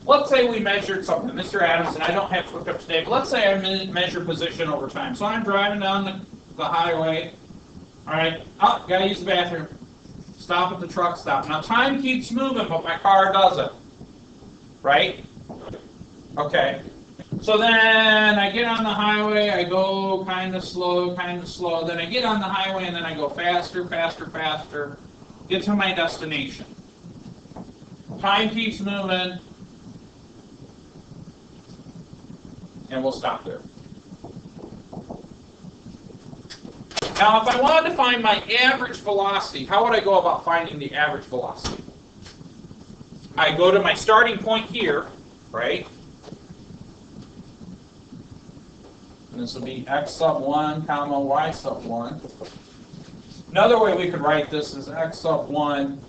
let's say we measured something, Mr. Adams, and I don't have to look up today, but let's say I measure position over time. So I'm driving down the highway. All right, oh, gotta use the bathroom. Stop at the truck stop. Now time keeps moving, but my car doesn't. Right? Okay. So then I get on the highway, I go kind of slow, then I get on the highway and then I go faster, get to my destination. Time keeps moving, and we'll stop there. Now if I wanted to find my average velocity, how would I go about finding the average velocity? I go to my starting point here, right? And this will be x sub 1 comma y sub 1. Another way we could write this is x sub 1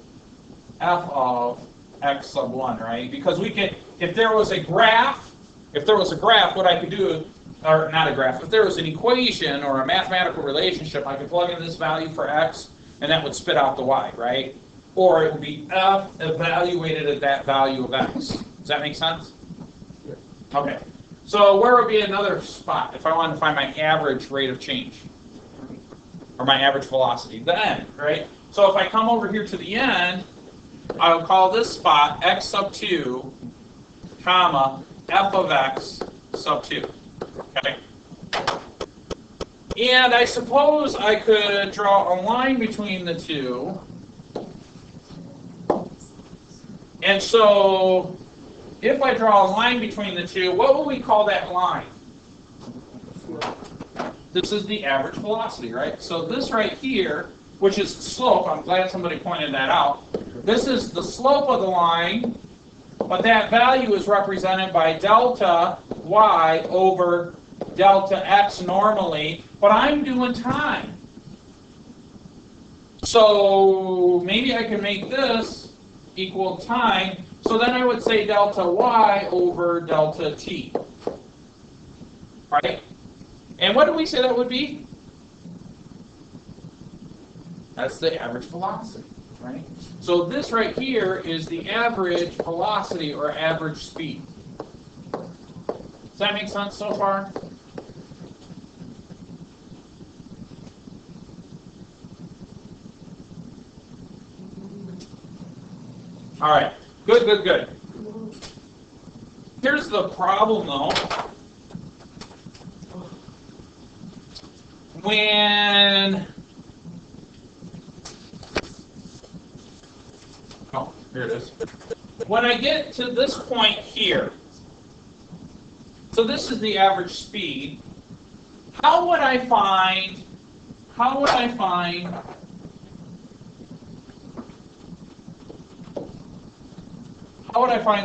f of x sub 1, right? Because we could, if there was a graph, what I could do, or not a graph, if there was an equation or a mathematical relationship, I could plug in this value for x, and that would spit out the y, right? Or it would be f evaluated at that value of x. Does that make sense? Yeah. Okay. So where would be another spot if I wanted to find my average rate of change? Or my average velocity? The end, right? So if I come over here to the end, I'll call this spot x sub 2, comma, f of x sub 2. Okay? And I suppose I could draw a line between the two. And so if I draw a line between the two, what will we call that line? This is the average velocity, right? So this right here, which is the slope, I'm glad somebody pointed that out. This is the slope of the line, but that value is represented by delta y over delta x normally, but I'm doing time. So maybe I can make this equal time. So then I would say delta y over delta t. Right? And what do we say that would be? That's the average velocity, right? So this right here is the average velocity or average speed. Does that make sense so far? All right. Good. Here's the problem, though. Here it is. When I get to this point here, so this is the average speed, how would I find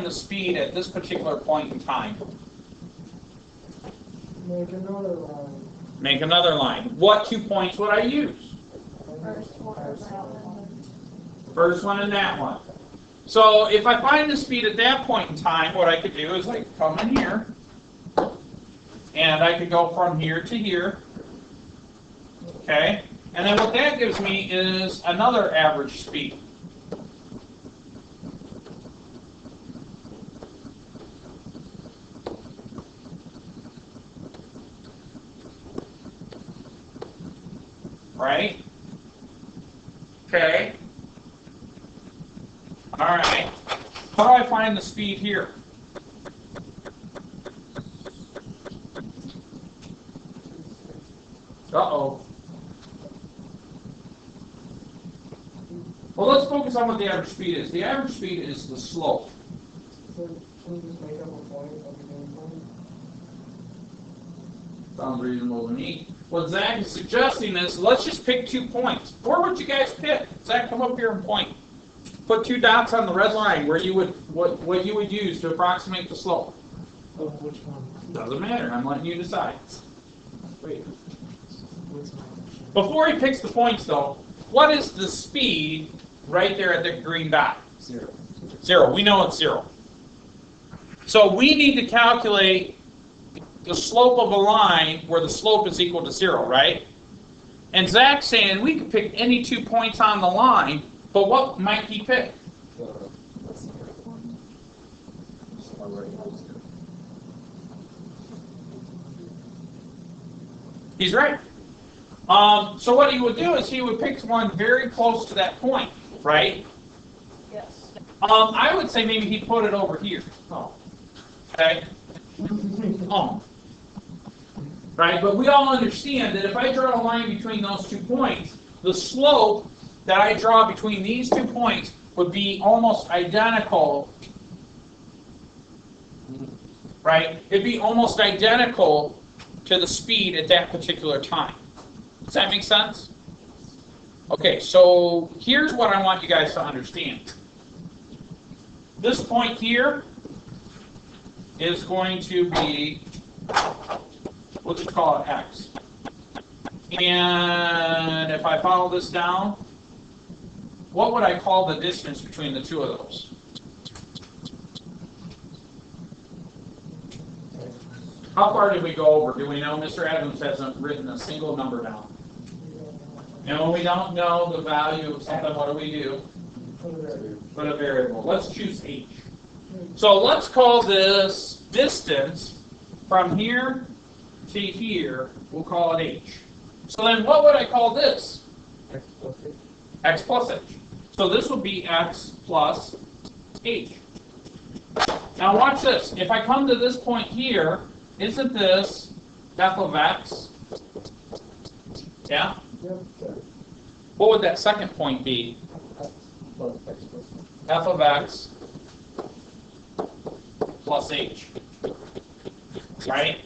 the speed at this particular point in time? Make another line. Make another line. What 2 points would I use? First one and that one. So if I find the speed at that point in time, what I could do is I could come in here, and I could go from here to here. Okay? And then what that gives me is another average speed. Right? Okay. All right. How do I find the speed here? Uh-oh. Well, let's focus on what the average speed is. The average speed is the slope. So can you just make up a point of the main point? Sounds reasonable to me. What Zach is suggesting is, let's just pick 2 points. Or what you guys pick. Zach, come up here and point. Put 2 dots on the red line where you would what you would use to approximate the slope. Oh, which one? Doesn't matter. I'm letting you decide. Wait. What's my Before he picks the points, though, what is the speed right there at the green dot? 0. 0. We know it's 0. So we need to calculate the slope of a line where the slope is equal to 0, right? And Zach's saying we could pick any 2 points on the line, but what might he pick? He's right. So what he would do is he would pick one very close to that point, right? Yes. I would say maybe he'd put it over here. Oh. Okay? Oh. Right? But we all understand that if I draw a line between those 2 points, the slope that I draw between these 2 points would be almost identical. Right? It'd be almost identical to the speed at that particular time. Does that make sense? Okay, so here's what I want you guys to understand. This point here is going to be, we'll just call it x. And if I follow this down, what would I call the distance between the two of those? How far did we go over? Do we know? Mr. Adams hasn't written a single number down. And when we don't know the value of something, what do? Put a variable. Let's choose h. So let's call this distance from here to here, we'll call it h. So then what would I call this? X plus h. So this would be x plus h. Now watch this. If I come to this point here, isn't this f of x? Yeah? What would that second point be? F of x plus h. Right?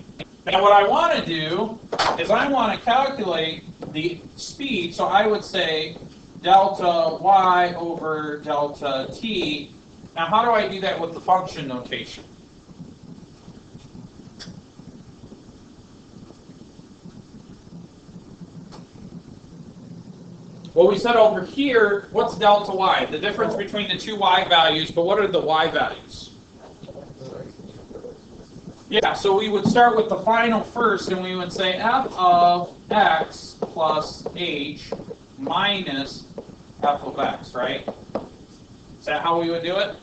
Now what I want to do is I want to calculate the speed, so I would say delta y over delta t. Now how do I do that with the function notation? Well, we said over here, what's delta y? The difference between the two y values, but what are the y values? Yeah, so we would start with the final first, and we would say f of x plus h minus f of x, right? Is that how we would do it?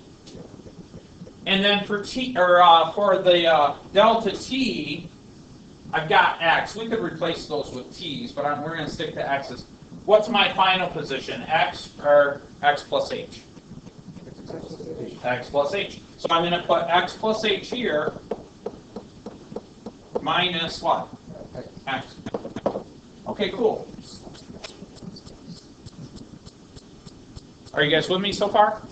And then for t, or for the delta t, I've got x. We could replace those with t's, but we're going to stick to x's. What's my final position? X or x plus h? X plus h. So I'm going to put x plus h here minus what? X. Okay, cool. Are you guys with me so far?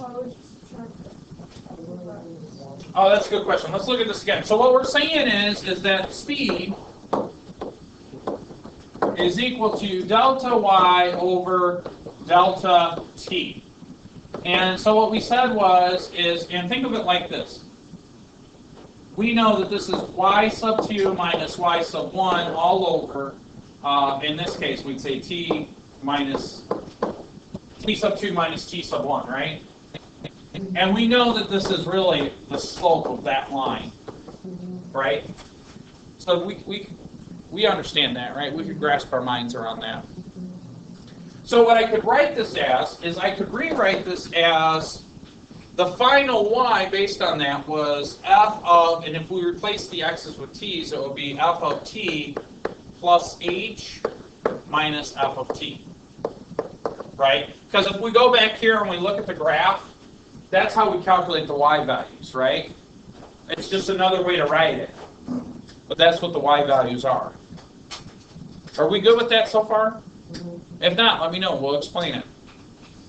Oh, that's a good question. Let's look at this again. So what we're saying is that speed is equal to delta y over delta t. And so what we said and think of it like this. We know that this is y sub 2 minus y sub 1 all over, in this case we'd say t sub 2 minus t sub 1, right? And we know that this is really the slope of that line, right? So we understand that, right? We could grasp our minds around that. So what I could write this as is I could rewrite this as the final y based on that was f of, and if we replace the x's with t's, it would be f of t plus h minus f of t, right? Because if we go back here and we look at the graph, that's how we calculate the y values, right? It's just another way to write it. But that's what the y values are. Are we good with that so far? If not, let me know. We'll explain it.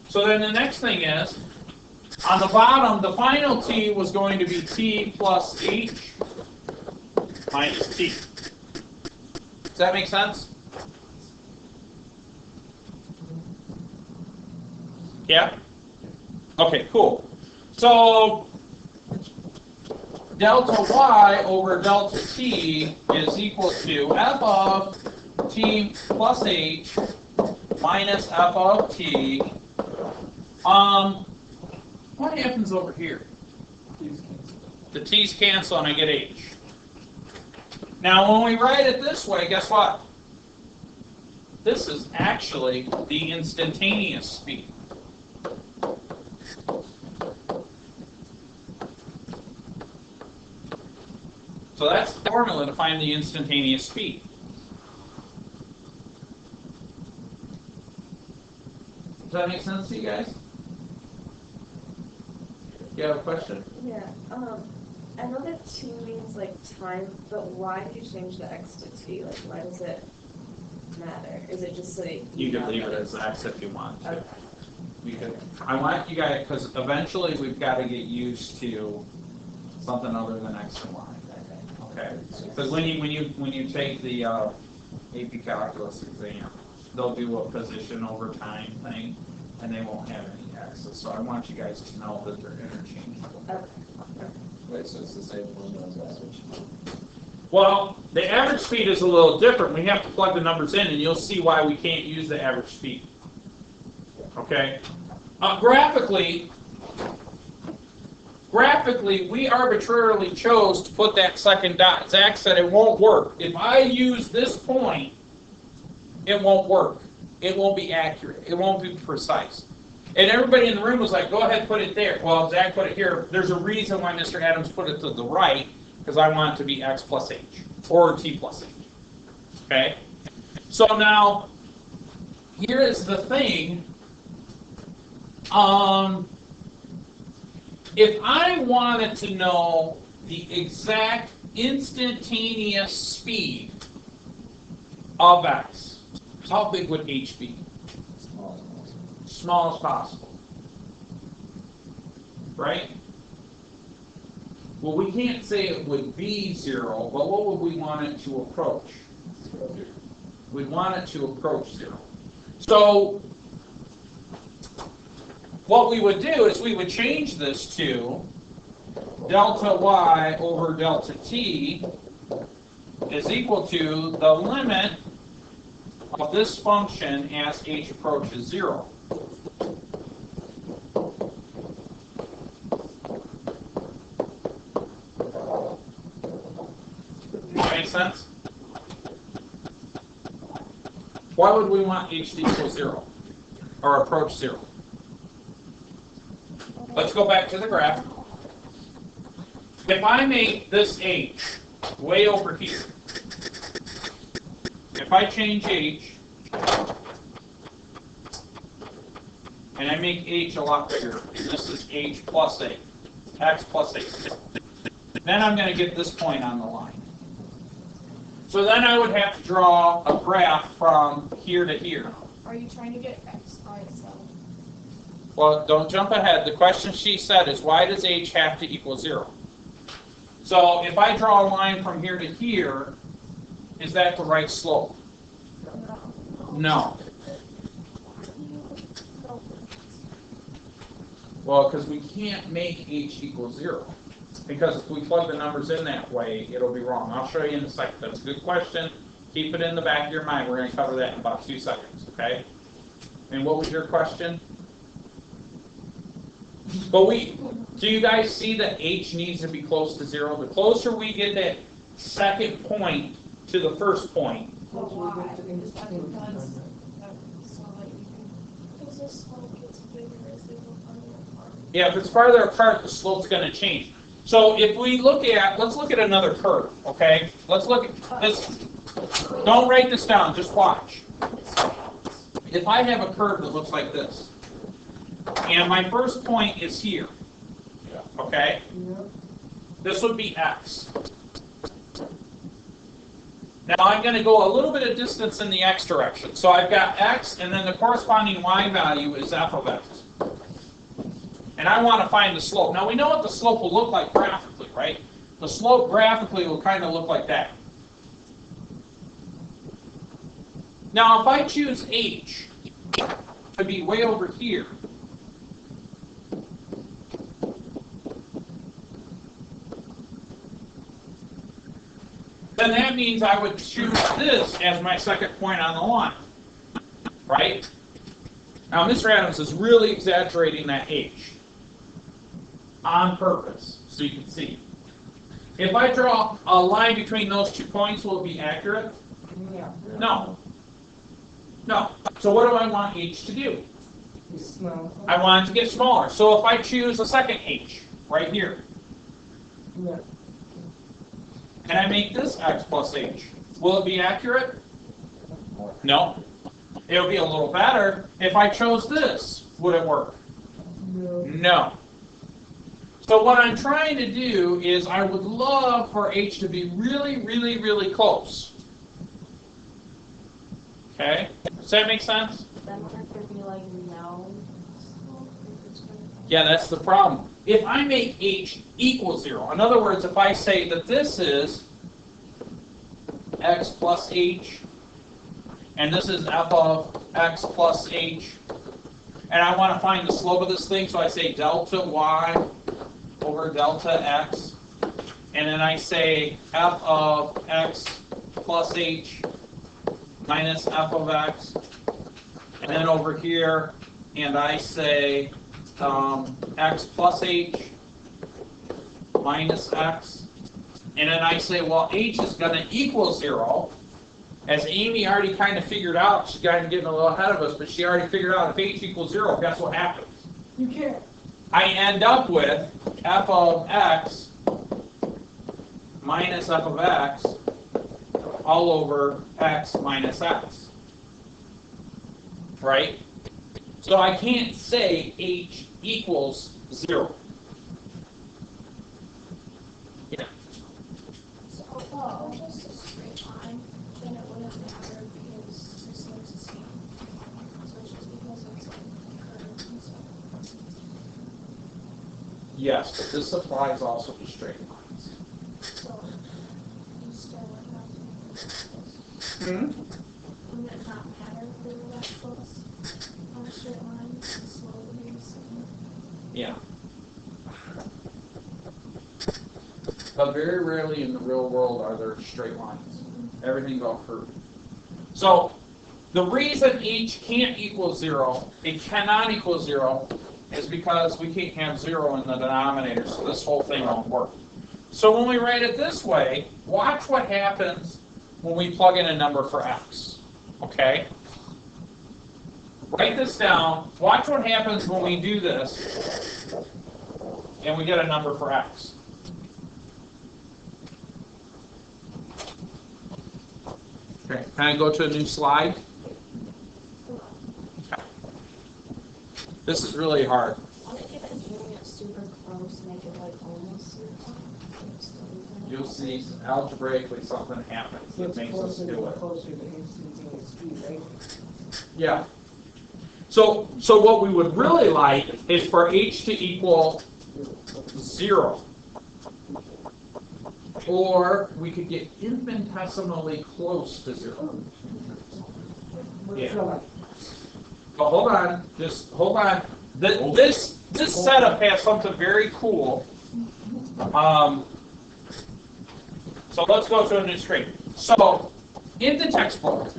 So then the next thing is, on the bottom, the final t was going to be t plus h minus t. Does that make sense? Yeah? Okay, cool. So delta y over delta t is equal to f of t plus h minus f of t. What happens over here? The t's cancel and I get h. Now when we write it this way, guess what? This is actually the instantaneous speed. So that's the formula to find the instantaneous speed. Does that make sense to you guys? You have a question? Yeah, I know that t means like time, but why did you change the x to t? Like, why does it matter? Is it just so that You can have leave it that? as X if you want to. Okay. You could, I want you guys, because eventually we've got to get used to something other than X and Y. Okay? Because when you take the AP Calculus exam, they'll do a position over time thing, and they won't have any X's. So I want you guys to know that they're interchangeable. Okay. Wait, so it's the same formula as average? Well, the average speed is a little different. We have to plug the numbers in, and you'll see why we can't use the average speed. Okay? Graphically, we arbitrarily chose to put that second dot. Zach said it won't work. If I use this point, it won't work. It won't be accurate. It won't be precise. And everybody in the room was like, go ahead, put it there. Well, Zach put it here. There's a reason why Mr. Adams put it to the right, because I want it to be x plus h, or t plus h. Okay? So now, here is the thing. If I wanted to know the exact instantaneous speed of x, how big would h be? Small as possible. Right? Well, we can't say it would be 0, but what would we want it to approach? We'd want it to approach 0. So, what we would do is we would change this to delta y over delta t is equal to the limit of this function as h approaches 0. Make sense? Why would we want h to equal 0 or approach 0? Let's go back to the graph. If I make this h way over here, if I change h, and I make h a lot bigger, this is h plus a, x plus a, then I'm going to get this point on the line. So then I would have to draw a graph from here to here. Are you trying to get x by itself? Well, don't jump ahead. The question she said is, why does h have to equal 0? So if I draw a line from here to here, is that the right slope? No. Well, because we can't make h equal 0. Because if we plug the numbers in that way, it'll be wrong. I'll show you in a second. That's a good question. Keep it in the back of your mind. We're going to cover that in about 2 seconds, okay? And what was your question? But do you guys see that h needs to be close to 0? The closer we get that second point to the first point. But why? Is that because so that you can, because the slope gets bigger as they go farther apart? Yeah, if it's farther apart, the slope's going to change. So if we let's look at another curve, okay? Let's look at this. Don't write this down, just watch. If I have a curve that looks like this, and my first point is here, okay? This would be x. Now I'm going to go a little bit of distance in the x direction. So I've got x, and then the corresponding y value is f of x. And I want to find the slope. Now we know what the slope will look like graphically, right? The slope graphically will kind of look like that. Now if I choose h to be way over here, then that means I would choose this as my second point on the line, right? Now Mr. Adams is really exaggerating that h on purpose, so you can see. If I draw a line between those 2 points, will it be accurate? Yeah. No. No. So what do I want h to do? It's small. I want it to get smaller. So if I choose a second h, right here, Yeah. and I make this x plus h. Will it be accurate? No. It would be a little better if I chose this. Would it work? No. No. So what I'm trying to do is I would love for h to be really, really, really close. Okay? Does that make sense? Then would there be like no slope if it's going Yeah, that's the problem. If I make h equal 0, in other words, if I say that this is x plus h, and this is f of x plus h, and I want to find the slope of this thing, so I say delta y over delta x, and then I say f of x plus h minus f of x, and then over here, and I say x plus h minus x, and then I say, well, h is going to equal 0. As Amy already kind of figured out, she's kind of getting a little ahead of us, but she already figured out if h equals 0, guess what happens? You can't. I end up with f of x minus f of x all over x minus x. Right? So I can't say h equals 0. Yeah. So, well, just a straight line, then it wouldn't matter because this looks the same. So it's just because it's like curved and stuff. Yes, but this applies also to straight lines. So you still would have to make this close. Wouldn't it not matter if they were that close on a straight line? The slope would be the same. Yeah. But very rarely in the real world are there straight lines. Everything's all curved. So the reason h can't equal 0, it cannot equal 0, is because we can't have 0 in the denominator, so this whole thing won't work. So when we write it this way, watch what happens when we plug in a number for x. Okay? Write this down. Watch what happens when we do this, and we get a number for x. Okay, can I go to a new slide? Okay. This is really hard. What if it's doing it super close, make it like almost super close? You'll see algebraically something happens So that it's makes us closer do and it. closer to instantaneous speed, right? Yeah. So what we would really like is for h to equal 0. Or we could get infinitesimally close to 0. What's Yeah. it like? But hold on, just hold on. This setup has something very cool. So let's go to a new screen. So in the textbook,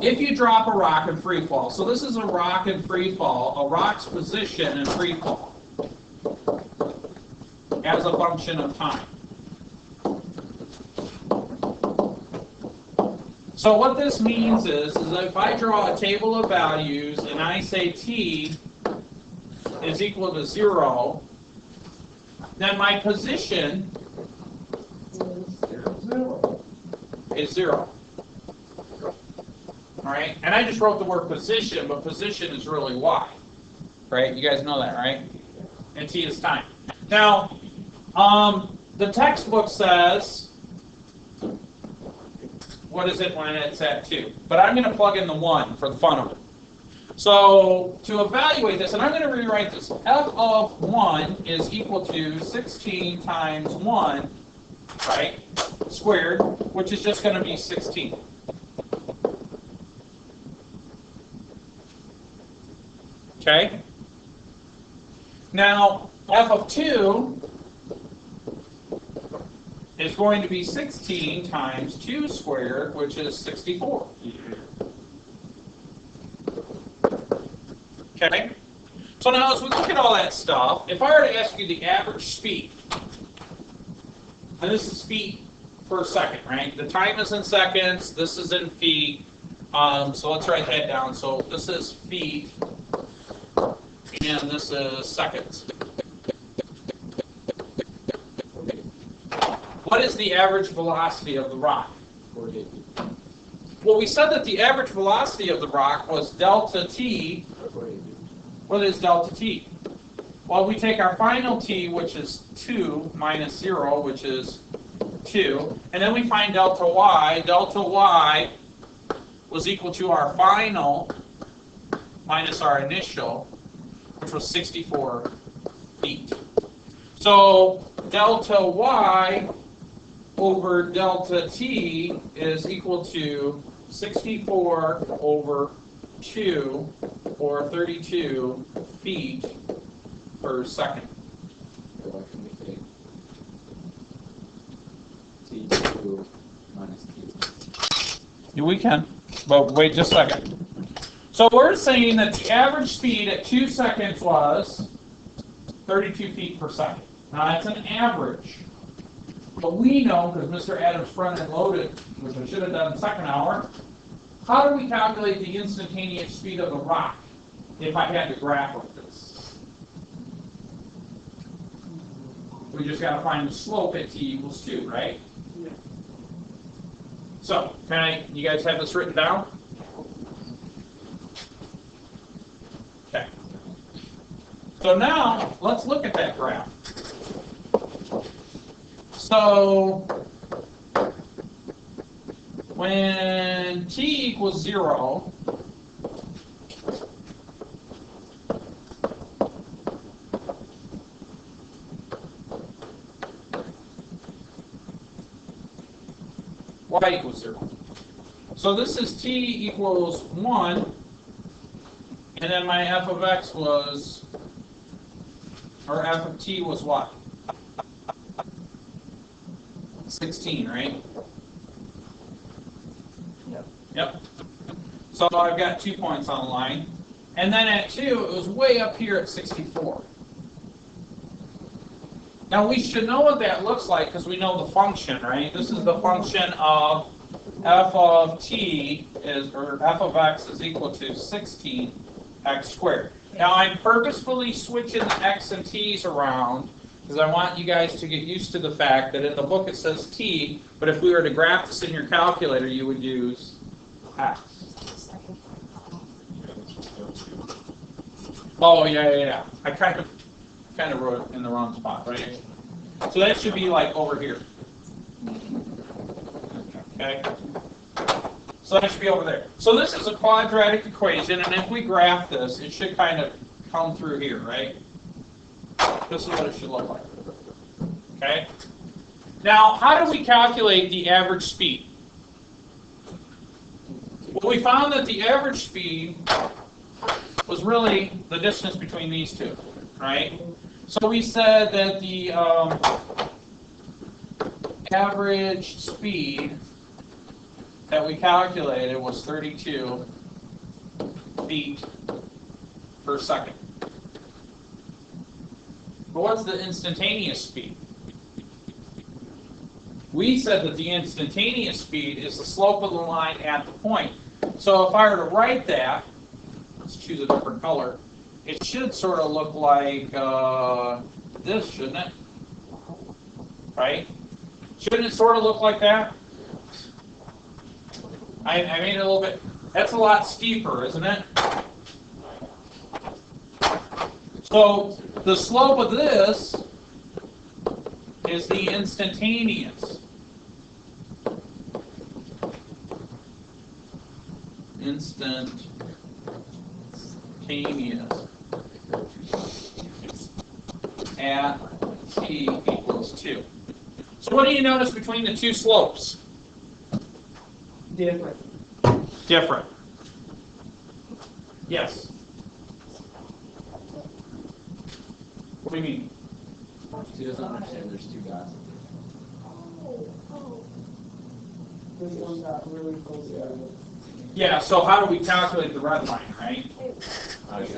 if you drop a rock in free fall, so this is a rock in free fall, a rock's position in free fall as a function of time. So what this means is that if I draw a table of values and I say t is equal to 0, then my position is 0. All right, and I just wrote the word position, but position is really y. Right? You guys know that, right? And t is time. Now, the textbook says, what is it when it's at 2? But I'm going to plug in the 1 for the fun of it. So to evaluate this, and I'm going to rewrite this, f of 1 is equal to 16 times 1, right, squared, which is just going to be 16. Okay? Now, f of 2 is going to be 16 times 2 squared, which is 64. Okay? So now as we look at all that stuff, if I were to ask you the average speed, and this is feet per second, right? The time is in seconds, this is in feet, so let's write that down. So this is feet, and this is seconds. what is the average velocity of the rock? 48 feet. Well, we said that the average velocity of the rock was delta t. 48 feet. What is delta t? Well, we take our final t, which is 2, minus 0, which is 2, and then we find delta y. Delta y was equal to our final minus our initial, which was 64 feet. So delta y over delta t is equal to 64 over 2, or 32 feet per second. So what can we take? T2 minus T. Yeah, we can, but wait just a second. So we're saying that the average speed at 2 seconds was 32 feet per second. Now that's an average. But we know, because Mr. Adams front-end loaded, which I should have done second hour, how do we calculate the instantaneous speed of the rock if I had to graph of this? We just got to find the slope at t equals 2, right? Yeah. So, you guys have this written down? Okay. So now, let's look at that graph. So, when t equals 0, y equals 0. So this is t equals 1, and then my f of x was, or f of t was what? 16, right? Yep. Yep. So I've got 2 points on the line. And then at 2, it was way up here at 64. Now we should know what that looks like because we know the function, right? This is the function of f of t is, or f of x is equal to 16x squared. Now I'm purposefully switching the x and t's around because I want you guys to get used to the fact that in the book it says t, but if we were to graph this in your calculator, you would use x. Oh, yeah. I kind of wrote it in the wrong spot, right? So that should be like over here. Okay? So that should be over there. So this is a quadratic equation, and if we graph this, it should kind of come through here, right? This is what it should look like. Okay? Now, how do we calculate the average speed? Well, we found that the average speed was really the distance between these two, right? So we said that the average speed that we calculated was 32 feet per second. But what's the instantaneous speed? We said that the instantaneous speed is the slope of the line at the point. So if I were to write that, let's choose a different color, it should sort of look like this, shouldn't it? Right? Shouldn't it sort of look like that? I made it a little bit, that's a lot steeper, isn't it? So the slope of this is the instantaneous. Instantaneous at t equals 2. So what do you notice between the two slopes? Different. Different. Yes. What do you mean? She doesn't understand there's 2 dots. This one got really close together. Yeah, so how do we calculate the red line, right? There's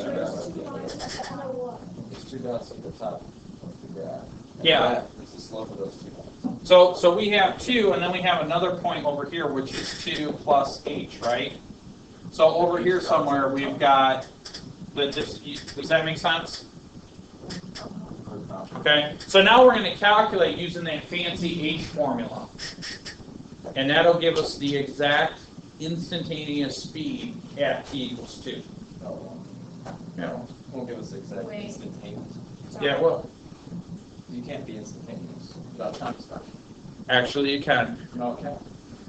2 dots at the top of the graph. And Yeah. that is the slope of those 2 dots. So we have 2, and then we have another point over here, which is 2 plus h, right? So over here somewhere, we've got the, does that make sense? Okay, so now we're going to calculate using that fancy H formula. And that'll give us the exact instantaneous speed at t equals 2. Yeah, Won't give us exact Wait. instantaneous. yeah, well, You can't be instantaneous without time stuff. actually you can. Okay.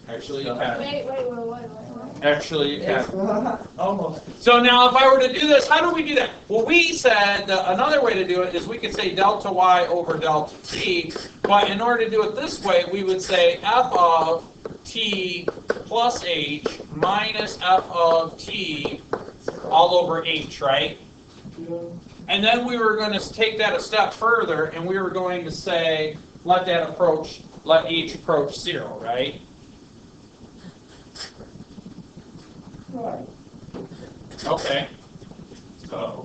Actually you can. Wait. Actually you can. Almost. So now if I were to do this, how do we do that? Well, we said that another way to do it is we could say delta y over delta t, but in order to do it this way, we would say f of t plus h minus f of t all over h, right? And then we were going to take that a step further, and we were going to say let h approach 0, right? Right. Okay.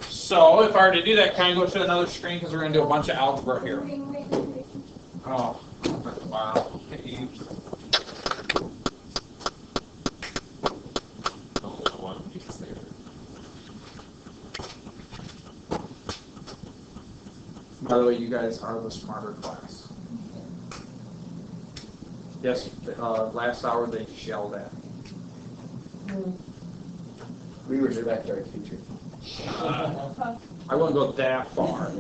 So if I were to do that, can I go to another screen because we're going to do a bunch of algebra here? Oh, wow. By the way, you guys are the smarter class. Yes, last hour they yelled at me. We were direct our teacher. I wouldn't go that far.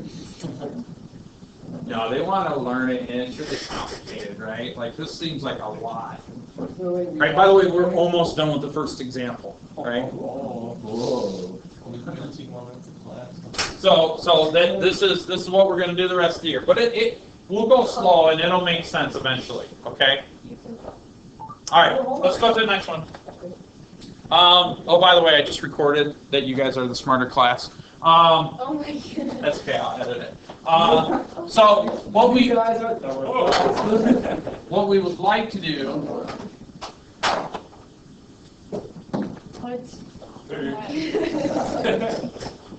No, they want to learn it, and it's really complicated, right? Like, this seems like a lot. Right, by the way, we're almost done with the first example, right? Whoa. So then this is what we're going to do the rest of the year. But we'll go slow, and it'll make sense eventually, okay? All right, let's go to the next one. Oh, by the way, I just recorded that you guys are the smarter class. Oh my goodness. That's okay, I'll edit it. So what we would like to do. What?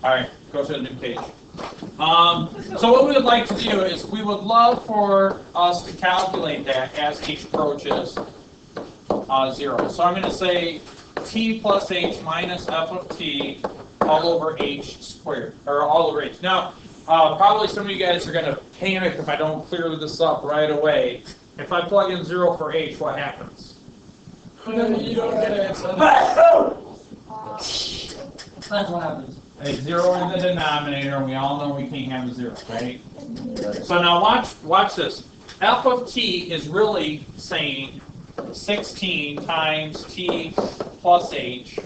All right, go to the new page. So what we would like to do is we would love for us to calculate that as h approaches 0. So I'm going to say t plus h minus f of t all over h squared, or all over h. Now, probably some of you guys are going to panic if I don't clear this up right away. If I plug in 0 for h, what happens? You don't get it. That's what happens. A 0 in the denominator, and we all know we can't have a 0, right? So now watch this. F of t is really saying 16 times t plus h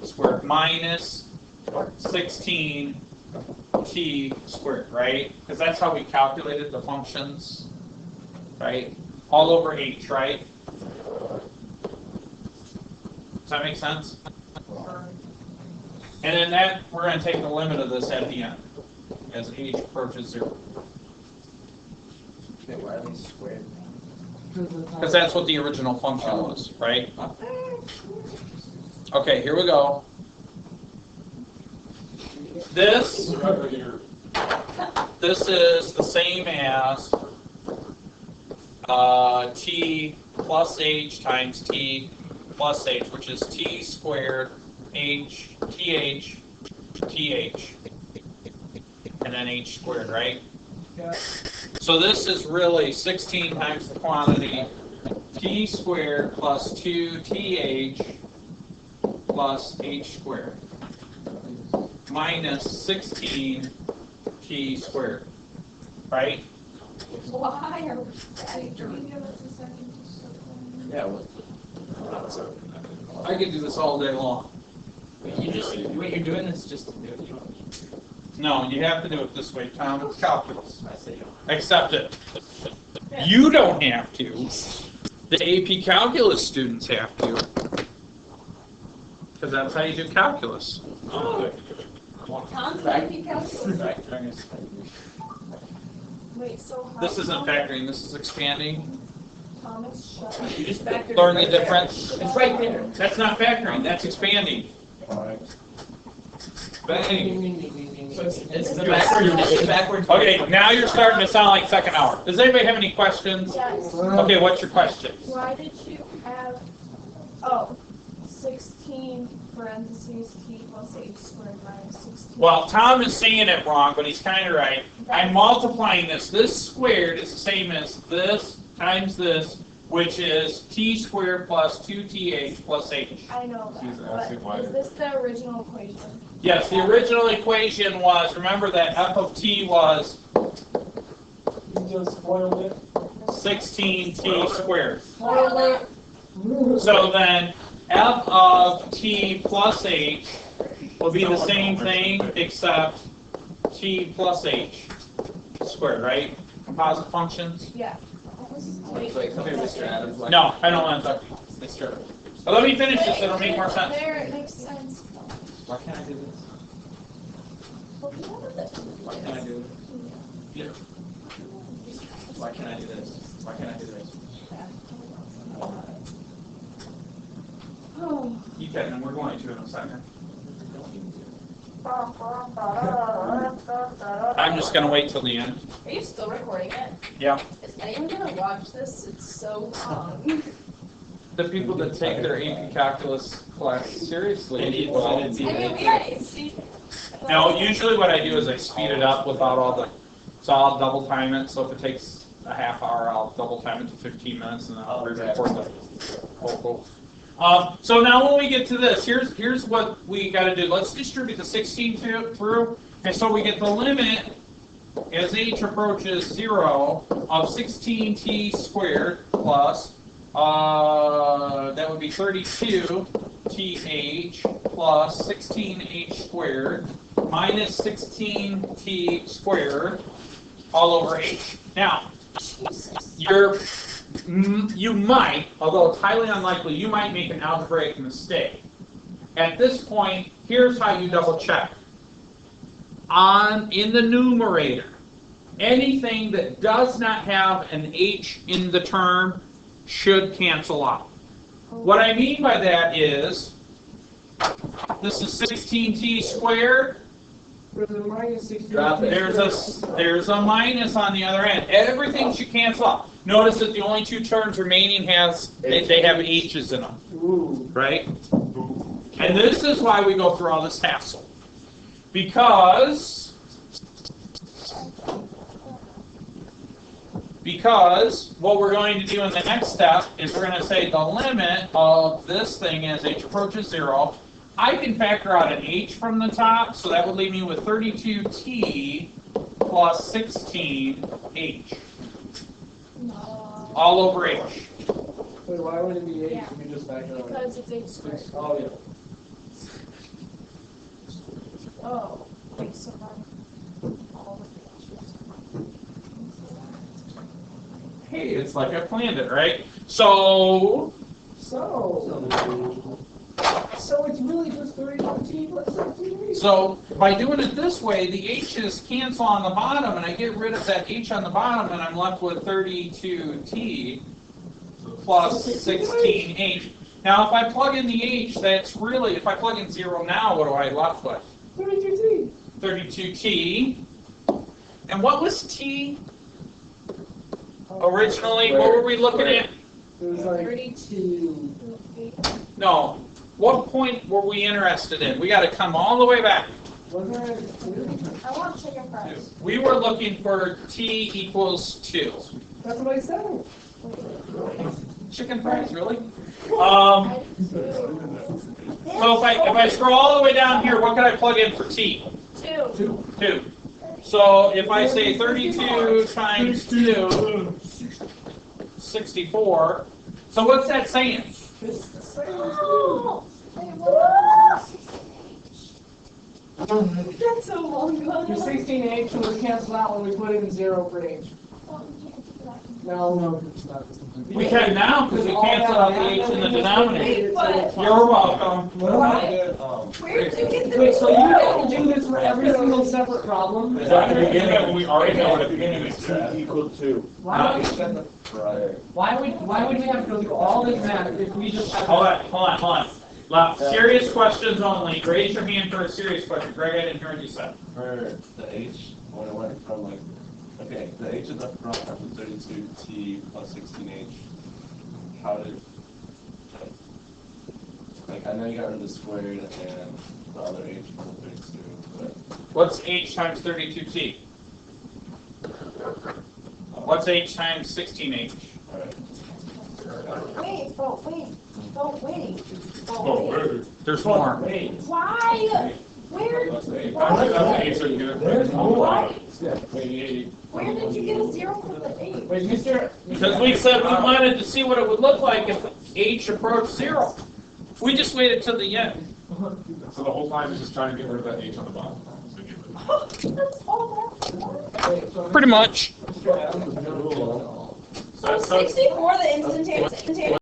squared minus 16 t squared, right? Because that's how we calculated the functions, right? All over h, right? Does that make sense? And then that, we're going to take the limit of this at the end, as h approaches 0. Okay, why are these squared? Because that's what the original function was, right? Okay, here we go. This is the same as t plus h times t plus h, which is t squared h, th, th, and then h squared, right? Yeah. So this is really 16 times the quantity t squared plus 2th plus h squared minus 16 t squared, right? Why are we? Can you give us a second to start going? Yeah, well, I could do this all day long. what you're doing is just. No, you have to do it this way, Tom. It's calculus. I see. Accept it. You don't have to. The AP Calculus students have to. Because that's how you do calculus. Tom's making calculus. Wait, so how? This isn't factoring, this is expanding. Thomas, shut up. You just factored. Learn the difference. It's right there. That's not factoring, that's expanding. Bang. It's the backward. It's backward. Okay, now you're starting to sound like second hour. Does anybody have any questions? Yes. Okay, what's your question? Why did you have, 16 parentheses t plus h squared minus 16. Well, Tom is saying it wrong, but he's kind of right. I'm multiplying this. This squared is the same as this times this, which is t squared plus 2th plus h. I know She's that, asking why. but is this the original equation? Yes, the original equation was, remember that f of t was You just spoiled it. 16t squared. Spoiled it. So then f of t plus h will be the same thing except t plus h squared, right? Composite functions? Yeah. Wait, come here, Mr. Adams. Why- No, I don't want to. Mr. Let me finish this, it'll make more sense. There, it makes sense. Why can't I do this? Why can't I do this? Why can't I do this? Why can't I do this? Oh, You can, and we're going to in a second. I'm just gonna wait till the end. Are you still recording it? Yeah. Is anyone gonna watch this? It's so long. The people that take their AP calculus class seriously. Idiots, will. I didn't see I mean, anything. yeah, see. No, usually what I do is I speed it up without all the, so I'll double time it, so if it takes a half hour, I'll double time it to 15 minutes and then I'll re-record the vocal. So now when we get to this, here's what we gotta do. Let's distribute the 16 through, and so we get the limit as h approaches 0 of 16t squared plus, that would be 32th plus 16h squared minus 16t squared all over h. Now, you might, although it's highly unlikely, you might make an algebraic mistake. At this point, here's how you double check. In the numerator, anything that does not have an h in the term should cancel out. What I mean by that is, this is 16t squared. There's a minus 16. Drop it. There's a minus on the other end. Everything should cancel out. Notice that the only two terms remaining they have h's in them, Ooh. right? And this is why we go through all this hassle. Because what we're going to do in the next step is we're going to say the limit of this thing as h approaches 0. I can factor out an h from the top, so that would leave me with 32t plus 16h no. all over h. Wait, why would it be 8 Yeah. if we just factor out? Because it's h squared. Oh, yeah. Oh, wait, so now all of Hey, it's like I planned it, right? So So it's really just 32t plus 16h? So by doing it this way, the h's cancel on the bottom, and I get rid of that h on the bottom, and I'm left with 32t plus 16h. Now, if I plug in the h, that's really, if I plug in 0 now, what do I left with? 32t. 32t. And what was t originally? What were we looking at? It was like 32. No. What point were we interested in? We got to come all the way back. Wasn't it? I want chicken fries. We were looking for t equals 2. That's what I said. Chicken fries, really? I So if I scroll all the way down here, what can I plug in for t? 2. 2. So if I say 32 times 2, 64. So what's that saying? It's the same as Oh! Wait, That's so long Your ago. 16h was canceled out when we put in 0 for h. No, it's not. We can now because we canceled out the h in the denominator. You're welcome. Where did you get the Wait, so you have to do this for every single separate problem? At the beginning, we already know at the beginning it's t equal 2. Why would we have to go through all this math if we just have Hold on. Serious questions only. Raise your hand for a serious question. Greg, I didn't hear what you said. For the h, when it went from like, okay, the h is up front after 32t plus 16h. How did, like, And then you got rid of the squared and the other h equals 32. But What's h times 32t? What's h times 16h? all right. Wait. There's more. Why? Where? There's more. Where did you get a 0 from the 8? Wait, Mr. Because we said we wanted to see what it would look like if h approached 0. We just waited till the end. So the whole time is just trying to get rid of that h on the bottom. So get rid of it. That's all that. Pretty much. So 64, the instantaneous